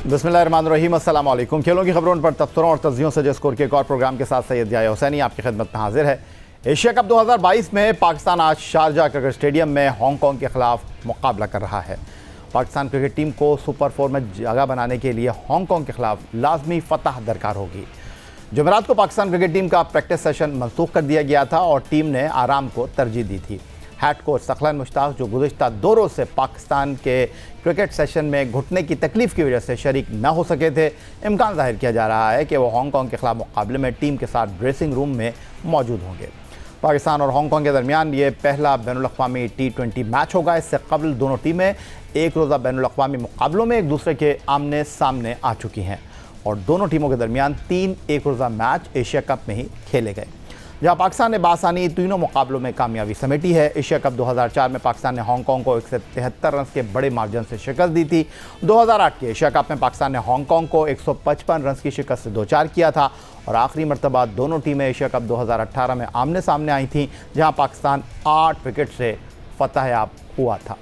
बिस्मिल्लाहिर्रहमानिर्रहीम, अस्सलाम वालेकुम। खेलों की खबरों पर तबसरों और तज्जियों से स्कोर के एक और प्रोग्राम के साथ सैयद याया हुसैनी आपकी खिदमत में हाजिर है। एशिया कप 2022 में पाकिस्तान आज शारजा क्रिकेट स्टेडियम में हांगकांग के खिलाफ मुकाबला कर रहा है। पाकिस्तान क्रिकेट टीम को सुपर 4 में जगह बनाने के लिए हांगकांग के खिलाफ लाजमी फतह दरकार होगी। जुमेरात को पाकिस्तान क्रिकेट टीम का प्रैक्टिस सेशन मनसूख कर दिया गया था और टीम ने आराम को तरजीह दी थी। हेड कोच सखलन मुश्ताक, जो गुज़िश्ता 2 रोज़ से पाकिस्तान के क्रिकेट सेशन में घुटने की तकलीफ़ की वजह से शरीक न हो सके थे, इम्कान जाहिर किया जा रहा है कि वो हांगकांग के खिलाफ मुकाबले में टीम के साथ ड्रेसिंग रूम में मौजूद होंगे। पाकिस्तान और हांगकांग के दरमियान ये पहला बैनुल-अक़वामी T20 मैच होगा। इससे कबल दोनों टीमें एक रोज़ा बैनुल-अक़वामी मुकाबलों में एक दूसरे के आमने सामने आ चुकी हैं और दोनों टीमों के दरमियान 3 एक रोज़ा मैच एशिया कप में ही खेले गए, जहां पाकिस्तान ने बासानी तीनों मुकाबलों में कामयाबी समेटी है। एशिया कप 2004 में पाकिस्तान ने हांगकांग को 173 रन के बड़े मार्जिन से शिकस्त दी थी। 2008 के एशिया कप में पाकिस्तान ने हांगकांग को 155 रन की शिकस्त से दो-चार किया था और आखिरी मरतबा दोनों टीमें एशिया कप 2018 में आमने सामने आई थीं, जहां पाकिस्तान 8 विकेट से फतहयाब हुआ था।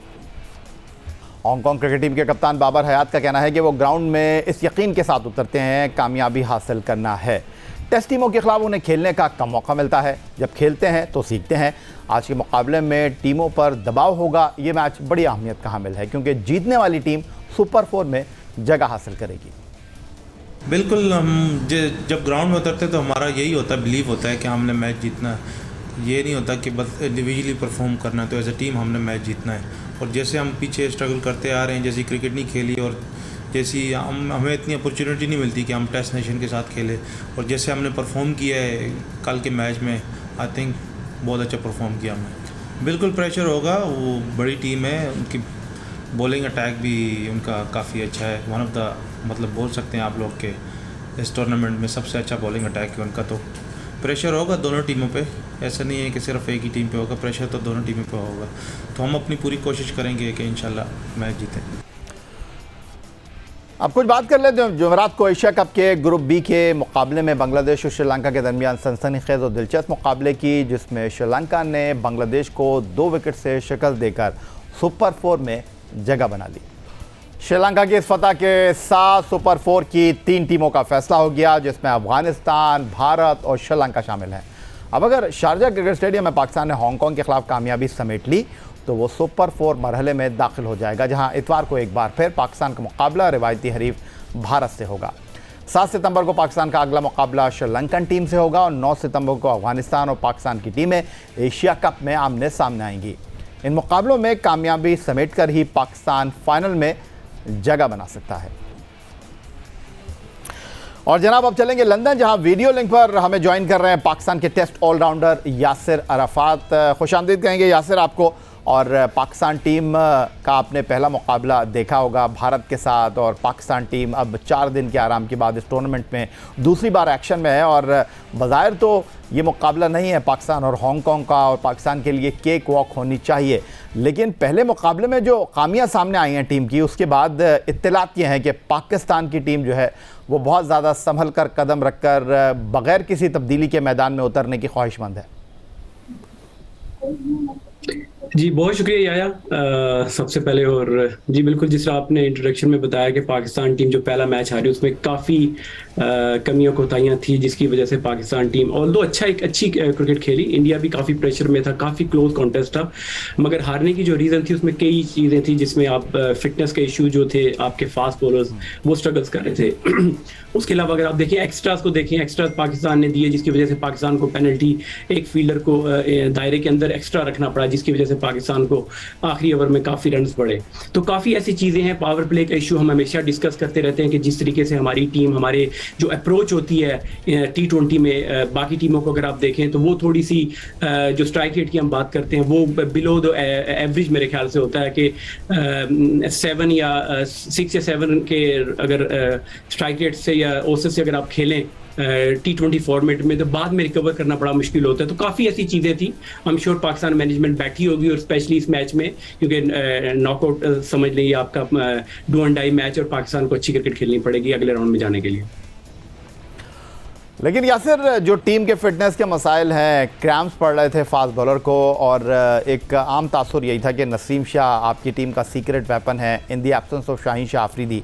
हांगकांग क्रिकेट टीम के कप्तान बाबर हयात का कहना है कि वो ग्राउंड में इस यकीन के साथ उतरते हैं कामयाबी हासिल करना है। टेस्ट टीमों के खिलाफ उन्हें खेलने का कम मौका मिलता है, जब खेलते हैं तो सीखते हैं। आज के मुकाबले में टीमों पर दबाव होगा। ये मैच बड़ी अहमियत का हामिल है क्योंकि जीतने वाली टीम सुपर 4 में जगह हासिल करेगी। बिल्कुल, हम जब ग्राउंड में उतरते तो हमारा यही होता है, बिलीव होता है कि हमने मैच जीतना है। ये नहीं होता कि बस इंडिविजुअली परफॉर्म करना है, तो एज ए टीम हमने मैच जीतना है। और जैसे हम पीछे स्ट्रगल करते आ रहे हैं, जैसी क्रिकेट नहीं खेली और जैसी हमें इतनी अपॉर्चुनिटी नहीं मिलती कि हम टेस्ट नेशन के साथ खेलें, और जैसे हमने परफॉर्म किया है कल के मैच में, आई थिंक बहुत अच्छा परफॉर्म किया हमने। बिल्कुल प्रेशर होगा, वो बड़ी टीम है, उनकी बॉलिंग अटैक भी उनका काफ़ी अच्छा है। वन ऑफ द मतलब बोल सकते हैं आप लोग के इस टूर्नामेंट में सबसे अच्छा बॉलिंग अटैक है उनका। तो प्रेशर होगा दोनों टीमों पे, ऐसा नहीं है कि सिर्फ एक ही टीम पे होगा, प्रेशर तो दोनों टीमों पे होगा। तो हम अपनी पूरी कोशिश करेंगे कि इंशाल्लाह मैच जीतें। अब कुछ बात कर लेते हैं जुमेरात को एशिया कप के ग्रुप बी के मुकाबले में बांग्लादेश और श्रीलंका के दरमियान सनसनीखेज और दिलचस्प मुकाबले की, जिसमें श्रीलंका ने बांग्लादेश को 2 विकेट से शिकस्त देकर सुपर 4 में जगह बना ली। श्रीलंका की इस फतह के साथ सुपर 4 की 3 टीमों का फैसला हो गया, जिसमें अफगानिस्तान, भारत और श्रीलंका शामिल हैं। अब अगर शारजा क्रिकेट स्टेडियम में पाकिस्तान ने हांगकांग के खिलाफ कामयाबी समेट ली तो वो सुपर 4 मरहले में दाखिल हो जाएगा, जहां इतवार को एक बार फिर पाकिस्तान का मुकाबला रिवायती हरीफ भारत से होगा। 7 सितंबर को पाकिस्तान का अगला मुकाबला श्रीलंकन टीम से होगा और 9 सितंबर को अफगानिस्तान और पाकिस्तान की टीमें एशिया कप में आमने सामने आएंगी। इन मुकाबलों में कामयाबी समेट कर ही पाकिस्तान फाइनल में जगह बना सकता है। और जनाब अब चलेंगे लंदन, जहां वीडियो लिंक पर हमें ज्वाइन कर रहे हैं पाकिस्तान के टेस्ट ऑलराउंडर यासिर अराफात। खुशामदीद कहेंगे यासिर आपको। और पाकिस्तान टीम का आपने पहला मुकाबला देखा होगा भारत के साथ, और पाकिस्तान टीम अब 4 दिन के आराम के बाद इस टूर्नामेंट में दूसरी बार एक्शन में है। और बज़ाहिर तो ये मुकाबला नहीं है पाकिस्तान और हांगकांग का, और पाकिस्तान के लिए केक वॉक होनी चाहिए, लेकिन पहले मुकाबले में जो खामियां सामने आई हैं टीम की, उसके बाद इत्तलात ये हैं कि पाकिस्तान की टीम जो है वो बहुत ज़्यादा संभल कर कदम रख कर बग़ैर किसी तब्दीली के मैदान में उतरने की ख्वाहिशमंद है। जी बहुत शुक्रिया याया सबसे पहले। और जी बिल्कुल, जिस तरह आपने इंट्रोडक्शन में बताया कि पाकिस्तान टीम जो पहला मैच हारी उसमें काफ़ी कमियों कोताहियां थी, जिसकी वजह से पाकिस्तान टीम ऑल्दो एक अच्छी क्रिकेट खेली। इंडिया भी काफ़ी प्रेशर में था, काफ़ी क्लोज कॉन्टेस्ट था, मगर हारने की जो रीज़न थी उसमें कई चीज़ें थी, जिसमें आप फिटनेस के इशू जो थे, आपके फास्ट बॉलर्स वो स्ट्रगल्स कर रहे थे। उसके अलावा अगर आप देखें एक्स्ट्रास को देखें, एक्स्ट्रास पाकिस्तान ने दिए, जिसकी वजह से पाकिस्तान को पेनल्टी, एक फील्डर को दायरे के अंदर एक्स्ट्रा रखना पड़ा, जिसकी वजह से पाकिस्तान को आखिरी ओवर में काफ़ी रन्स पड़े। तो काफ़ी ऐसी चीज़ें हैं। पावर प्ले का इशू हम हमेशा डिस्कस करते रहते हैं कि जिस तरीके से हमारी टीम, हमारे जो अप्रोच होती है T20 में बाकी टीमों को अगर आप देखें तो वो थोड़ी सी जो स्ट्राइक रेट की हम बात करते हैं वो बिलो द एवरेज मेरे ख्याल से होता है कि 7 या 6 या 7 के अगर स्ट्राइक रेट से या औसत से अगर आप खेलें T20 फॉर्मेट में, तो बाद में रिकवर करना बड़ा मुश्किल होता है। तो काफ़ी ऐसी चीज़ें थी। I am sure Pakistan management बैठी होगी, और स्पेशली इस मैच में, क्योंकि नॉकआउट समझ लीजिए आपका डू एंड डाई मैच, और पाकिस्तान को अच्छी क्रिकेट खेलनी पड़ेगी अगले राउंड में जाने के लिए। लेकिन यासिर, जो टीम के फिटनेस के मसाइल हैं, क्रैम्प्स पड़ रहे थे फास्ट बॉलर को, और एक आम तासुर यही था कि नसीम शाह आपकी टीम का सीक्रेट वेपन है in the absence of Shaheen Shah Afridi,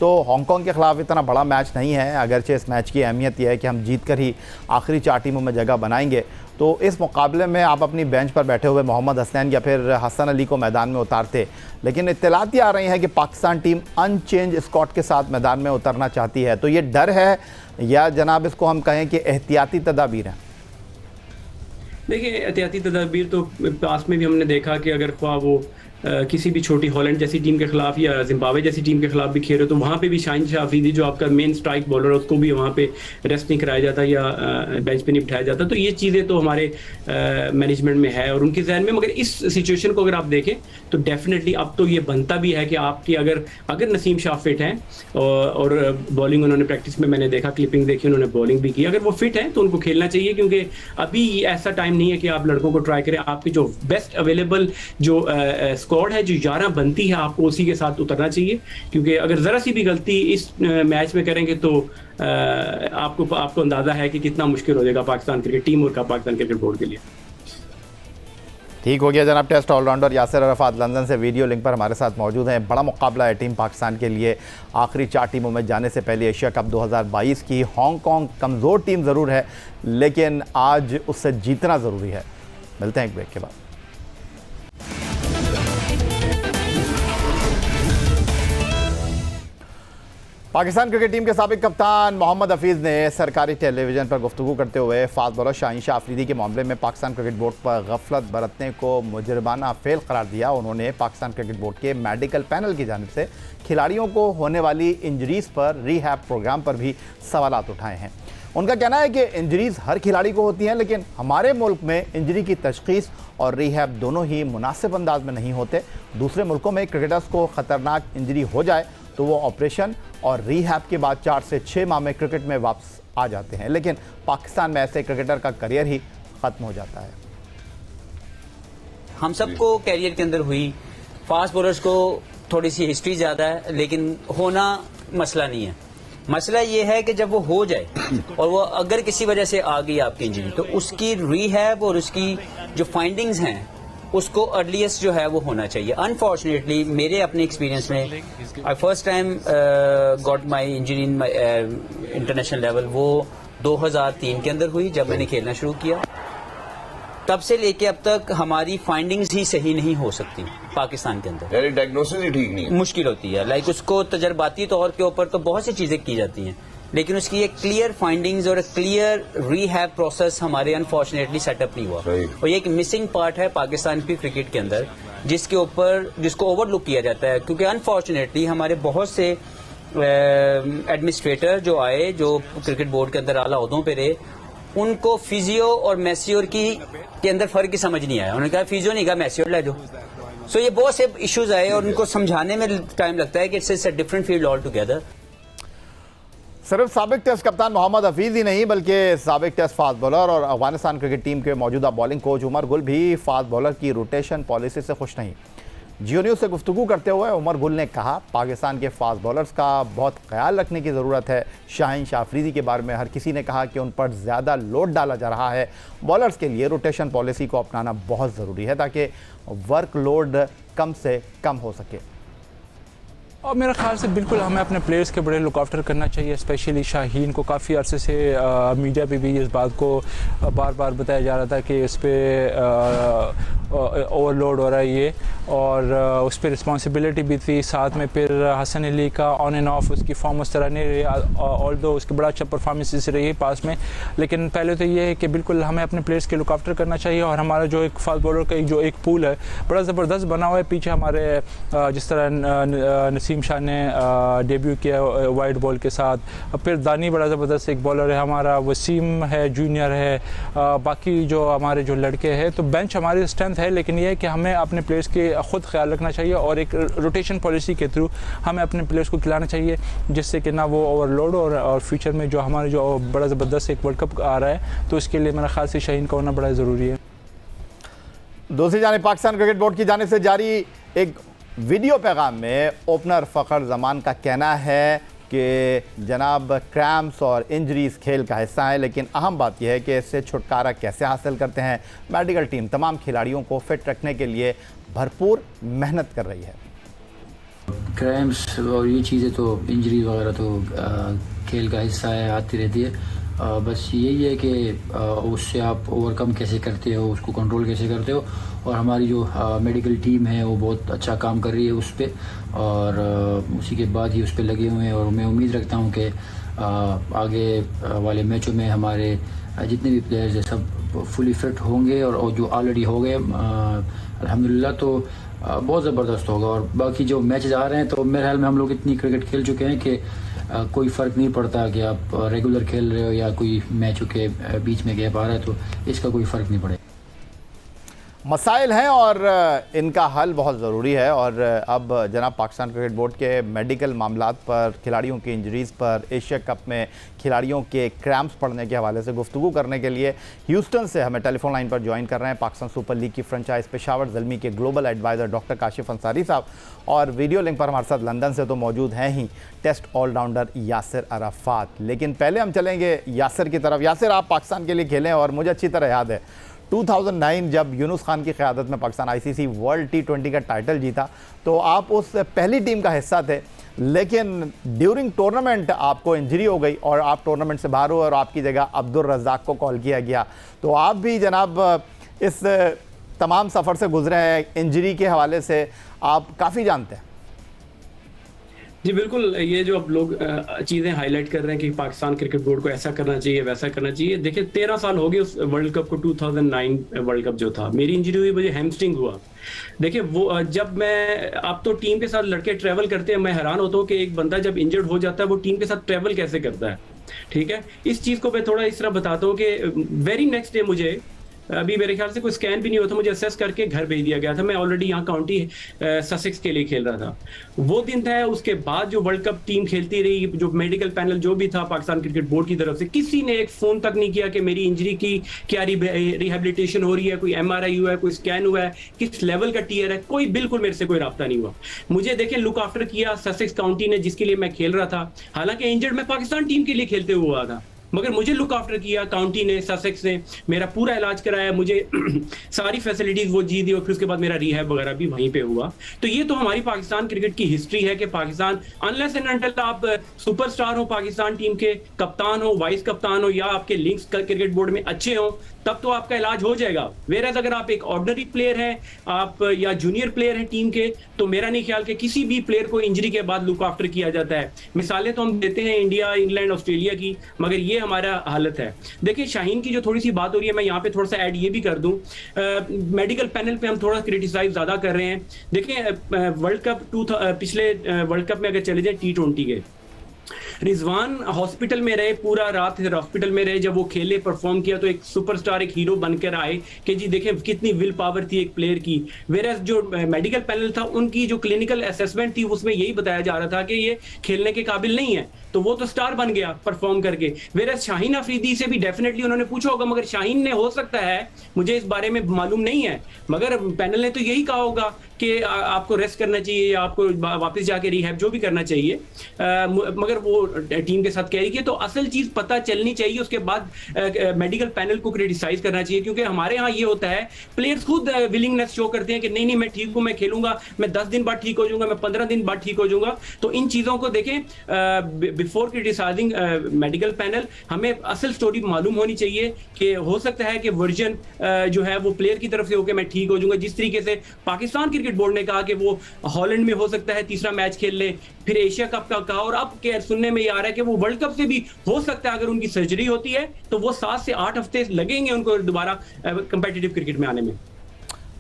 तो हांगकांग के ख़िलाफ़ इतना बड़ा मैच नहीं है, अगरचे इस मैच की अहमियत यह है कि हम जीत कर ही आखिरी 4 टीमों में जगह बनाएंगे। तो इस मुकाबले में आप अपनी बेंच पर बैठे हुए मोहम्मद हसनैन या फिर हसन अली को मैदान में उतारते, लेकिन इत्तलात आ रही हैं कि पाकिस्तान टीम अनचेंज स्क्वाड के साथ मैदान में उतरना चाहती है। तो ये डर है या जनाब इसको हम कहें कि एहतियाती तदाबीर हैं? देखिए, एहतियाती तदाबीर तो पास में भी हमने देखा कि अगर वो किसी भी छोटी हॉलैंड जैसी टीम के खिलाफ या जिम्बाब्वे जैसी टीम के खिलाफ भी खेले तो वहाँ पे भी शाहीन शाह अफरीदी जो आपका मेन स्ट्राइक बॉलर है उसको भी वहाँ पे रेस्ट नहीं कराया जाता या बेंच पे नहीं बिठाया जाता। तो ये चीज़ें तो हमारे मैनेजमेंट में है और उनके जहन में। मगर इस सिचुएशन को अगर आप देखें तो डेफिनेटली अब तो ये बनता भी है कि आपकी अगर नसीम शाह फिट हैं और बॉलिंग उन्होंने प्रैक्टिस में मैंने देखा, क्लिपिंग देखी, उन्होंने बॉलिंग भी की, अगर वो फिट हैं तो उनको खेलना चाहिए, क्योंकि अभी ऐसा टाइम नहीं है कि आप लड़कों को ट्राई करें। आपकी जो बेस्ट अवेलेबल जो स्क्वाड है, जो 11 बनती है, आपको उसी के साथ उतरना चाहिए, क्योंकि अगर ज़रा सी भी गलती इस मैच में करेंगे तो आपको अंदाज़ा है कि कितना मुश्किल हो जाएगा पाकिस्तान क्रिकेट टीम और पाकिस्तान क्रिकेट बोर्ड के लिए। ठीक हो गया जनाब। Test allrounder Yasir Arfat London से वीडियो लिंक पर हमारे साथ मौजूद हैं। बड़ा मुकाबला है टीम पाकिस्तान के लिए आखिरी 4 टीमों में जाने से पहले एशिया कप 2022 की। हांगकांग कमज़ोर टीम ज़रूर है, लेकिन आज उससे जीतना ज़रूरी है। मिलते हैं एक ब्रेक के बाद। पाकिस्तान क्रिकेट टीम के साबिक कप्तान मोहम्मद हफीज़ ने सरकारी टेलीविज़न पर गुफ्तगू करते हुए फास्ट बॉलर शाहीन शाह अफरीदी के मामले में पाकिस्तान क्रिकेट बोर्ड पर गफलत बरतने को मुजरमाना फेल करार दिया। उन्होंने पाकिस्तान क्रिकेट बोर्ड के मेडिकल पैनल की जानिब से खिलाड़ियों को होने वाली इंजरीज़ पर रिहैब प्रोग्राम पर भी सवालात उठाए हैं। उनका कहना है कि इंजरीज़ हर खिलाड़ी को होती हैं, लेकिन हमारे मुल्क में इंजरी की तशख़ीस और रिहैब दोनों ही मुनासिब अंदाज में नहीं होते। दूसरे मुल्कों में क्रिकेटर्स को ख़तरनाक इंजरी हो जाए तो वो ऑपरेशन और रिहैब के बाद 4 से 6 माह में क्रिकेट में वापस आ जाते हैं, लेकिन पाकिस्तान में ऐसे क्रिकेटर का करियर ही ख़त्म हो जाता है। हम सबको कैरियर के अंदर हुई, फास्ट बॉलर्स को थोड़ी सी हिस्ट्री ज़्यादा है, लेकिन होना मसला नहीं है। मसला ये है कि जब वो हो जाए और वो अगर किसी वजह से आ गई आपकी इंजरी, तो उसकी रिहैब और उसकी जो फाइंडिंग्स हैं उसको अर्लीस्ट जो है वो होना चाहिए। अनफॉर्चुनेटली मेरे अपने एक्सपीरियंस में I first time got my injury in my international level वो 2003 के अंदर हुई, जब मैंने खेलना शुरू किया। तब से लेके अब तक हमारी फाइंडिंग्स ही सही नहीं हो सकती पाकिस्तान के अंदर, यानी डायग्नोसिस ही ठीक नहीं है, मुश्किल होती है। लाइक उसको तजर्बाती तौर के ऊपर तो बहुत सी चीजें की जाती हैं, लेकिन उसकी एक क्लियर फाइंडिंग्स और क्लियर रिहैब प्रोसेस हमारे अनफॉर्चुनेटली सेटअप नहीं हुआ। और ये एक मिसिंग पार्ट है पाकिस्तान की क्रिकेट के अंदर, जिसको ओवरलुक किया जाता है, क्योंकि अनफॉर्चुनेटली हमारे बहुत से एडमिनिस्ट्रेटर जो आए, जो क्रिकेट बोर्ड के अंदर आला ओहदों पे रहे, उनको फिजियो और मैस्योर के अंदर फर्क ही समझ नहीं आया। उन्होंने कहा फिजियो नहीं कहा मैस्योर ले दो। सो ये बहुत से इश्यूज आए और उनको समझाने में टाइम लगता है कि it's a different field all together. सिर्फ साबिक टेस्ट कप्तान मोहम्मद हफीज़ ही नहीं, बल्कि साबिक टेस्ट फास्ट बॉलर और अफगानिस्तान क्रिकेट टीम के मौजूदा बॉलिंग कोच उमर गुल भी फास्ट बॉलर की रोटेशन पॉलिसी से खुश नहीं। जियो न्यूज़ से गुफ्तगू करते हुए उमर गुल ने कहा, पाकिस्तान के फास्ट बॉलर्स का बहुत ख्याल रखने की ज़रूरत है। शाहीन शाह अफरीदी के बारे में हर किसी ने कहा कि उन पर ज़्यादा लोड डाला जा रहा है। बॉलर्स के लिए रोटेशन पॉलिसी को अपनाना बहुत ज़रूरी है ताकि वर्कलोड कम से कम हो सके। और मेरे ख्याल से बिल्कुल हमें अपने प्लेयर्स के बड़े लुक आफ्टर करना चाहिए। स्पेशली शाहीन को काफ़ी अरसे से मीडिया पे भी इस बात को बार बार बताया जा रहा था कि इस पर ओवरलोड हो रहा है ये, और उस पर रिस्पॉन्सिबिलिटी भी थी। साथ में फिर हसन अली का ऑन एंड ऑफ उसकी फॉर्म उस तरह नहीं रही, ऑल्दो उसकी बड़ा अच्छा परफॉर्मेंस रही है पास में। लेकिन पहले तो ये है कि बिल्कुल हमें अपने प्लेयर्स के लुक आफ्टर करना चाहिए। और हमारा जो एक फास्ट बॉलर का एक पूल है बड़ा ज़बरदस्त बना हुआ है। पीछे हमारे जिस तरह नसीम शाह ने डेब्यू किया वाइड बॉल के साथ, फिर दानी बड़ा ज़बरदस्त एक बॉलर है हमारा, वसीम है जूनियर है, बाकी जो हमारे जो लड़के हैं। तो बेंच हमारी स्ट्रेंथ है, लेकिन यह है कि हमें अपने प्लेयर्स के ख़ुद ख्याल रखना चाहिए और एक रोटेशन पॉलिसी के थ्रू हमें अपने प्लेयर्स को खिलाना चाहिए, जिससे कि ना वो ओवरलोड और फ्यूचर में जो हमारे जो बड़ा ज़बरदस्त एक वर्ल्ड कप आ रहा है, तो इसके लिए मेरा ख्याल से शाहीन का होना बड़ा ज़रूरी है। दूसरी जानिब पाकिस्तान क्रिकेट बोर्ड की जानिब से जारी एक वीडियो पैगाम में ओपनर फ़खर जमान का कहना है कि जनाब क्रैम्प्स और इंजरीज़ खेल का हिस्सा है, लेकिन अहम बात यह है कि इससे छुटकारा कैसे हासिल करते हैं। मेडिकल टीम तमाम खिलाड़ियों को फिट रखने के लिए भरपूर मेहनत कर रही है। क्रैम्प्स और ये चीज़ें तो इंजरी वगैरह तो खेल का हिस्सा है, आती रहती है। बस यही है कि उससे आप ओवरकम कैसे करते हो, उसको कंट्रोल कैसे करते हो। और हमारी जो मेडिकल टीम है वो बहुत अच्छा काम कर रही है उस पर, और उसी के बाद ही उस पर लगे हुए हैं। और मैं उम्मीद रखता हूँ कि आगे वाले मैचों में हमारे जितने भी प्लेयर्स हैं सब फुली फिट होंगे, और जो ऑलरेडी हो गए अल्हम्दुलिल्लाह, तो बहुत ज़बरदस्त होगा। और बाकी जो मैचेस आ रहे हैं तो मेरे ख्याल में हम लोग इतनी क्रिकेट खेल चुके हैं कि कोई फ़र्क नहीं पड़ता कि आप रेगुलर खेल रहे हो या कोई मैचों के बीच में गैप आ रहा है, तो इसका कोई फ़र्क नहीं पड़ेगा। मसाइल हैं और इनका हल बहुत ज़रूरी है। और अब जनाब पाकिस्तान क्रिकेट बोर्ड के मेडिकल मामलात पर, खिलाड़ियों की इंजरीज़ पर, एशिया कप में खिलाड़ियों के क्रैम्प्स पड़ने के हवाले से गुफ्तगू करने के लिए ह्यूस्टन से हमें टेलीफोन लाइन पर ज्वाइन कर रहे हैं पाकिस्तान सुपर लीग की फ्रेंचाइज पेशावर ज़ल्मी के global advisor doctor Kashif Ansari साहब, और वीडियो लिंक पर हमारे साथ लंदन से तो मौजूद हैं ही टेस्ट ऑलराउंडर यासिर अराफात। लेकिन पहले हम चलेंगे यासिर की तरफ। यासिर, आप पाकिस्तान के लिए खेलें और मुझे अच्छी तरह याद है 2009 जब यूनुस खान की क़यादत में पाकिस्तान आईसीसी वर्ल्ड T20 का टाइटल जीता, तो आप उस पहली टीम का हिस्सा थे। लेकिन ड्यूरिंग टूर्नामेंट आपको इंजरी हो गई और आप टूर्नामेंट से बाहर हुए और आपकी जगह अब्दुल रज़ाक को कॉल किया गया। तो आप भी जनाब इस तमाम सफ़र से गुजरे हैं, इंजरी के हवाले से आप काफ़ी जानते हैं। जी बिल्कुल, ये जो अब लोग चीज़ें हाईलाइट कर रहे हैं कि पाकिस्तान क्रिकेट बोर्ड को ऐसा करना चाहिए, वैसा करना चाहिए। देखिए 13 साल हो गए उस वर्ल्ड कप को, 2009 वर्ल्ड कप जो था, मेरी इंजरी हुई, मुझे हैमस्ट्रिंग हुआ। देखिए वो जब मैं, अब तो टीम के साथ लड़के ट्रैवल करते हैं, मैं हैरान होता हूँ कि एक बंदा जब इंजर्ड हो जाता है वो टीम के साथ ट्रैवल कैसे करता है। ठीक है, इस चीज़ को मैं थोड़ा इस तरह बताता हूँ कि वेरी नेक्स्ट डे मुझे, अभी मेरे ख्याल से कोई स्कैन भी नहीं हुआ था, मुझे असेस करके घर भेज दिया गया था। मैं ऑलरेडी यहाँ काउंटी ससेक्स के लिए खेल रहा था, वो दिन था। उसके बाद जो वर्ल्ड कप टीम खेलती रही, जो मेडिकल पैनल जो भी था पाकिस्तान क्रिकेट बोर्ड की तरफ से, किसी ने एक फोन तक नहीं किया कि मेरी इंजरी की क्या रिहेबिलिटेशन हो रही है, कोई MRI हुआ है, कोई स्कैन हुआ है, किस लेवल का टीयर है, कोई बिल्कुल मेरे से कोई रब्ता नहीं हुआ। मुझे देखें लुक आफ्टर किया ससेक्स काउंटी ने, जिसके लिए मैं खेल रहा था। हालांकि इंजर्ड मैं पाकिस्तान टीम के लिए खेलते हुआ था, मगर मुझे लुक आफ्टर किया काउंटी ने, ससेक्स ने, मेरा पूरा इलाज कराया, मुझे सारी फैसिलिटीज वो जी दी, और फिर उसके बाद मेरा रिहैब वगैरह भी वहीं पे हुआ। तो ये तो हमारी पाकिस्तान क्रिकेट की हिस्ट्री है कि पाकिस्तान, अनलेस एंड अनटिल आप सुपरस्टार हो, पाकिस्तान टीम के कप्तान हो, वाइस कप्तान हो, या आपके लिंक्स क्रिकेट बोर्ड में अच्छे हो, तब तो आपका इलाज हो जाएगा। वेरएज अगर आप एक ऑर्डिनरी प्लेयर हैं, आप या जूनियर प्लेयर हैं टीम के, तो मेरा नहीं ख्याल कि किसी भी प्लेयर को इंजरी के बाद लुक आफ्टर किया जाता है। मिसालें तो हम देते हैं इंडिया, इंग्लैंड, ऑस्ट्रेलिया की, मगर ये हमारा हालत है। देखिए शाहीन की जो थोड़ी सी बात हो रही है, मैं यहाँ पे थोड़ा सा ऐड ये भी कर दूं, मेडिकल पैनल पे हम थोड़ा क्रिटिसाइज ज्यादा कर रहे हैं। देखिए वर्ल्ड कप पिछले वर्ल्ड कप में अगर चले जाए T20 के, रिजवान हॉस्पिटल में रहे, पूरा रात हॉस्पिटल में रहे, जब वो खेले, परफॉर्म किया, तो एक सुपरस्टार, एक हीरो बनकर आए कि जी देखें कितनी विल पावर थी एक प्लेयर की। वेरएज जो मेडिकल पैनल था, उनकी जो क्लिनिकल असेसमेंट थी, उसमें यही बताया जा रहा था कि ये खेलने के काबिल नहीं है, तो वो तो स्टार बन गया परफॉर्म करके। वेरएज शाहीन अफरीदी से भी डेफिनेटली उन्होंने पूछा होगा, मगर शाहीन ने, हो सकता है, मुझे इस बारे में मालूम नहीं है, मगर पैनल ने तो यही कहा होगा कि आपको रेस्ट करना चाहिए, आपको वापस जाके रिहैब जो भी करना चाहिए, मगर वो टीम के साथ कह रही है। तो असल चीज पता चलनी चाहिए, उसके बाद मेडिकल पैनल को क्रिटिसाइज करना चाहिए, क्योंकि हमारे यहाँ ये होता है, प्लेयर्स खुद विलिंगनेस शो करते हैं कि नहीं मैं ठीक हूं, मैं खेलूंगा, मैं 10 दिन बाद ठीक हो जाऊंगा, मैं 15 दिन बाद ठीक हो जाऊंगा। तो इन चीजों को देखें, बिफोर क्रिटिसाइजिंग मेडिकल पैनल, हमें असल स्टोरी मालूम होनी चाहिए कि हो सकता है कि वर्जन जो है वो प्लेयर की तरफ से हो कि मैं ठीक हो जाऊंगा। जिस तरीके से पाकिस्तान क्रिकेट बोर्ड ने कहा कि वो हॉलैंड में हो सकता है तीसरा मैच खेल ले, फिर एशिया कप का कहा, और अब सुनने में ये आ रहा है कि वो वर्ल्ड कप से भी हो सकता है, अगर उनकी सर्जरी होती है तो वो 7 से 8 हफ्ते लगेंगे उनको दोबारा कंपेटिटिव क्रिकेट में आने में।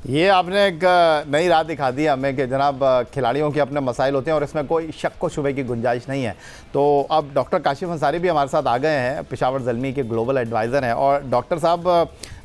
ये आपने एक नई राह दिखा दी हमें कि जनाब खिलाड़ियों के अपने मसाइल होते हैं और इसमें कोई शक व शुबे की गुंजाइश नहीं है। तो अब डॉक्टर काशिफ अंसारी भी हमारे साथ आ गए हैं, पेशावर ज़ल्मी के ग्लोबल एडवाइज़र हैं। और डॉक्टर साहब,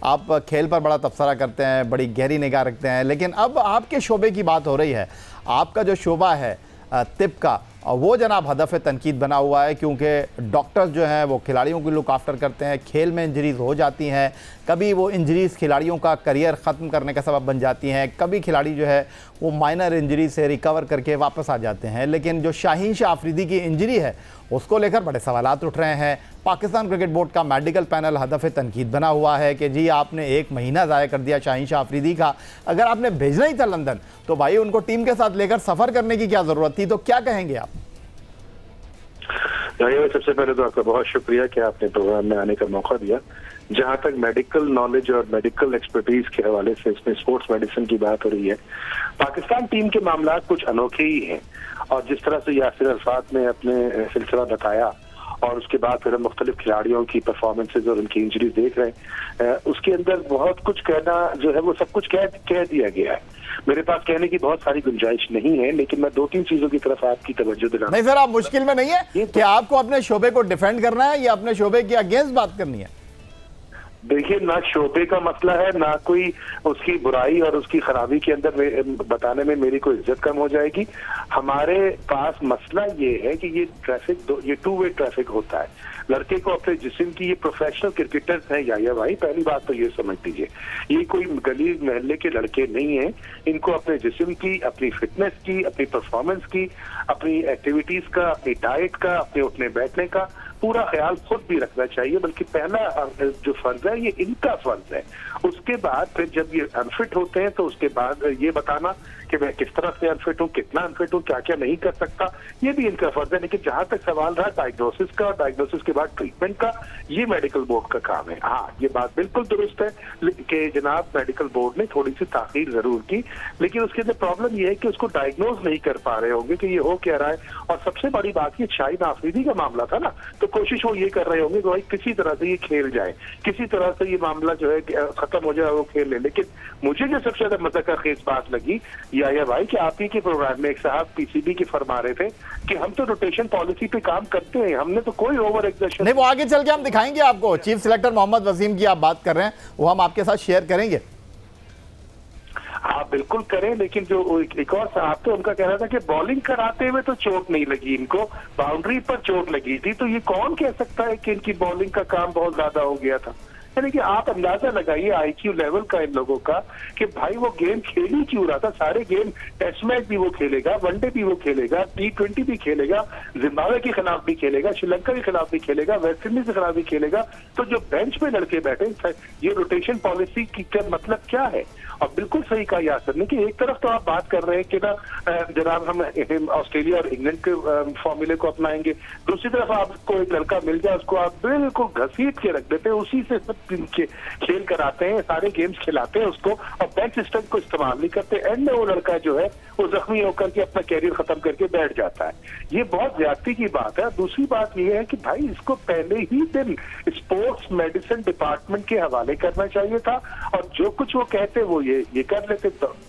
आप खेल पर बड़ा तबसरा करते हैं, बड़ी गहरी निगाह रखते हैं, लेकिन अब आपके शोबे की बात हो रही है। आपका जो शोबा है तिब का, वो जनाब हदफ तनकीद बना हुआ है, क्योंकि डॉक्टर्स जो हैं वो खिलाड़ियों की लुक आफ्टर करते हैं। खेल में इंजरीज़ हो जाती हैं, कभी वो इंजरीज़ खिलाड़ियों का करियर ख़त्म करने का सबब बन जाती हैं, कभी खिलाड़ी जो है वो माइनर इंजरी से रिकवर करके वापस आ जाते हैं। लेकिन जो शाहीन शाह अफरीदी की इंजरी है उसको लेकर बड़े सवालात उठ रहे हैं। पाकिस्तान क्रिकेट बोर्ड का मेडिकल पैनल हदफ तनकीद बना हुआ है कि जी आपने 1 महीना ज़ाया कर दिया शाहीन शाह अफरीदी का। अगर आपने भेजना ही था लंदन तो भाई उनको टीम के साथ लेकर सफ़र करने की क्या ज़रूरत थी? तो क्या कहेंगे आप? सबसे पहले तो आपका बहुत शुक्रिया कि आपने प्रोग्राम में आने का मौका दिया। जहां तक मेडिकल नॉलेज और मेडिकल एक्सपर्टीज के हवाले से इसमें स्पोर्ट्स मेडिसिन की बात हो रही है, पाकिस्तान टीम के मामला कुछ अनोखे ही हैं। और जिस तरह से यासिर अरफात ने अपने सिलसिला बताया और उसके बाद फिर हम मुख्तलिफ खिलाड़ियों की परफॉर्मेंसेज और उनकी इंजरीज देख रहे हैं, उसके अंदर बहुत कुछ कहना जो है वो सब कुछ कह दिया गया है। मेरे पास कहने की बहुत सारी गुंजाइश नहीं है, लेकिन मैं 2-3 चीजों की तरफ आपकी तवज्जो दिलाना। नहीं सर, आप मुश्किल में नहीं है कि आपको अपने शोबे को डिफेंड करना है या अपने शोबे के अगेंस्ट बात करनी है? देखिए, ना शोबे का मसला है, ना कोई उसकी बुराई और उसकी खराबी के अंदर बताने में मेरी कोई इज्जत कम हो जाएगी। हमारे पास मसला ये है कि ये ट्रैफिक ये 2 वे ट्रैफिक होता है। लड़के को अपने जिस्म की, ये प्रोफेशनल क्रिकेटर्स हैं या भाई, पहली बात तो ये समझ लीजिए, ये कोई गली मोहल्ले के लड़के नहीं हैं। इनको अपने जिस्म की, अपनी फिटनेस की, अपनी परफॉर्मेंस की, अपनी एक्टिविटीज का, अपनी डाइट का, अपने उठने बैठने का पूरा ख्याल खुद भी रखना चाहिए। बल्कि पहला जो फर्ज है ये इनका फर्ज है। उसके बाद फिर जब ये अनफिट होते हैं तो उसके बाद ये बताना कि मैं किस तरह से अनफिट हूँ, कितना अनफिट हूँ, क्या क्या नहीं कर सकता, ये भी इनका फर्ज है। लेकिन जहां तक सवाल रहा डायग्नोसिस का और डायग्नोसिस के बाद ट्रीटमेंट का, ये मेडिकल बोर्ड का काम है। हाँ, ये बात बिल्कुल दुरुस्त है कि जनाब मेडिकल बोर्ड ने थोड़ी सी ताखीर जरूर की, लेकिन उसके अंदर प्रॉब्लम ये है कि उसको डायग्नोज नहीं कर पा रहे होंगे कि ये हो क्या रहा है। और सबसे बड़ी बात ये शाहीन अफरीदी का मामला था ना, तो कोशिश वो ये कर रहे होंगे कि भाई किसी तरह से ये खेल जाए, किसी तरह से ये मामला जो है खत्म हो जाए, वो खेल ले। लेकिन मुझे जो सबसे ज्यादा मज़ाक़ बात लगी या भाई कि आप ही के प्रोग्राम में एक साहब पीसीबी के फरमा रहे थे कि हम तो रोटेशन पॉलिसी पे काम करते हैं, हमने तो कोई ओवर एक्सर्शन नहीं। वो आगे चल के हम दिखाएंगे आपको। चीफ सिलेक्टर मोहम्मद वसीम की आप बात कर रहे हैं, वो हम आपके साथ शेयर करेंगे। आप बिल्कुल करें, लेकिन जो एक और साहब थे उनका कहना था कि बॉलिंग कराते हुए तो चोट नहीं लगी इनको, बाउंड्री पर चोट लगी थी। तो ये कौन कह सकता है कि इनकी बॉलिंग का काम बहुत ज्यादा हो गया था? यानी कि आप अंदाजा लगाइए आईक्यू लेवल का इन लोगों का कि भाई वो गेम खेल ही क्यों रहा था। सारे गेम, टेस्ट मैच भी वो खेलेगा, वनडे भी वो खेलेगा, T20 भी खेलेगा, जिम्बाब्वे के खिलाफ भी खेलेगा, श्रीलंका के खिलाफ भी खेलेगा, वेस्ट इंडीज के खिलाफ भी खेलेगा। तो जो बेंच पे लड़के बैठे, ये रोटेशन पॉलिसी की क्या मतलब क्या है? और बिल्कुल सही कहा यासर ने कि एक तरफ तो आप बात कर रहे हैं कि ना जनाब हम ऑस्ट्रेलिया और इंग्लैंड के फॉर्मूले को अपनाएंगे, दूसरी तरफ आपको एक लड़का मिल जाए उसको आप बिल्कुल घसीट के रख देते हैं, उसी से सब खेल कराते हैं, सारे गेम्स खिलाते हैं उसको, और बेंच सिस्टम को इस्तेमाल नहीं करते। एंड में वो लड़का जो है वो जख्मी होकर के अपना कैरियर खत्म करके बैठ जाता है। ये बहुत ज्यादती की बात है। दूसरी बात ये है कि भाई इसको पहले ही दिन स्पोर्ट्स मेडिसिन डिपार्टमेंट के हवाले करना चाहिए था, और जो कुछ वो कहते वो ये कर लेते।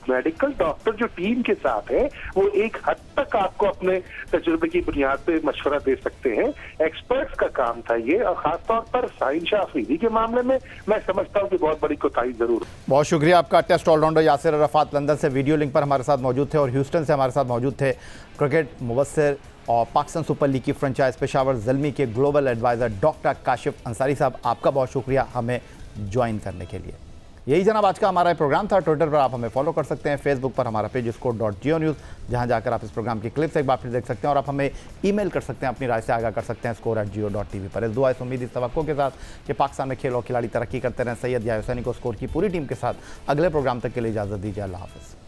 मेडिकल डॉक्टर जो टीम के साथ है वो एक हद तक आपको अपने तजुर्बे की बुनियाद पे मशवरा दे सकते हैं। एक्सपर्ट्स का काम था ये, और खासतौर पर शाहीन शाह अफरीदी के मामले में मैं समझता हूँ कि बहुत बड़ी कोताही जरूर। बहुत शुक्रिया आपका। Test allrounder Yasir Arfat London से वीडियो लिंक पर हमारे साथ मौजूद थे, और ह्यूस्टन से हमारे साथ मौजूद थे क्रिकेट मुबस्सिर और पाकिस्तान सुपर लीग की फ्रेंचाइज पेशावर ज़ल्मी के global advisor doctor Kashif Ansari साहब। आपका बहुत शुक्रिया हमें ज्वाइन करने के लिए। यही जनाब आज का हमारा प्रोग्राम था। ट्विटर पर आप हमें फॉलो कर सकते हैं, फेसबुक पर हमारा पेज score.geo न्यूज़, जहां जाकर आप इस प्रोग्राम की क्लिप्स एक बार फिर देख सकते हैं, और आप हमें ईमेल कर सकते हैं, अपनी राय से आगाह कर सकते हैं score@geo.tv पर। इस दुआ इस उम्मीद, इस तवक्को के साथ कि पाकिस्तान में खेल और खिलाड़ी तरक्की करते रहें। सैयद याहिया हुसैनी को स्कोर की पूरी टीम के साथ अगले प्रोग्राम तक के लिए इजाज़त दीजिए। अल्लाह हाफ़िज़।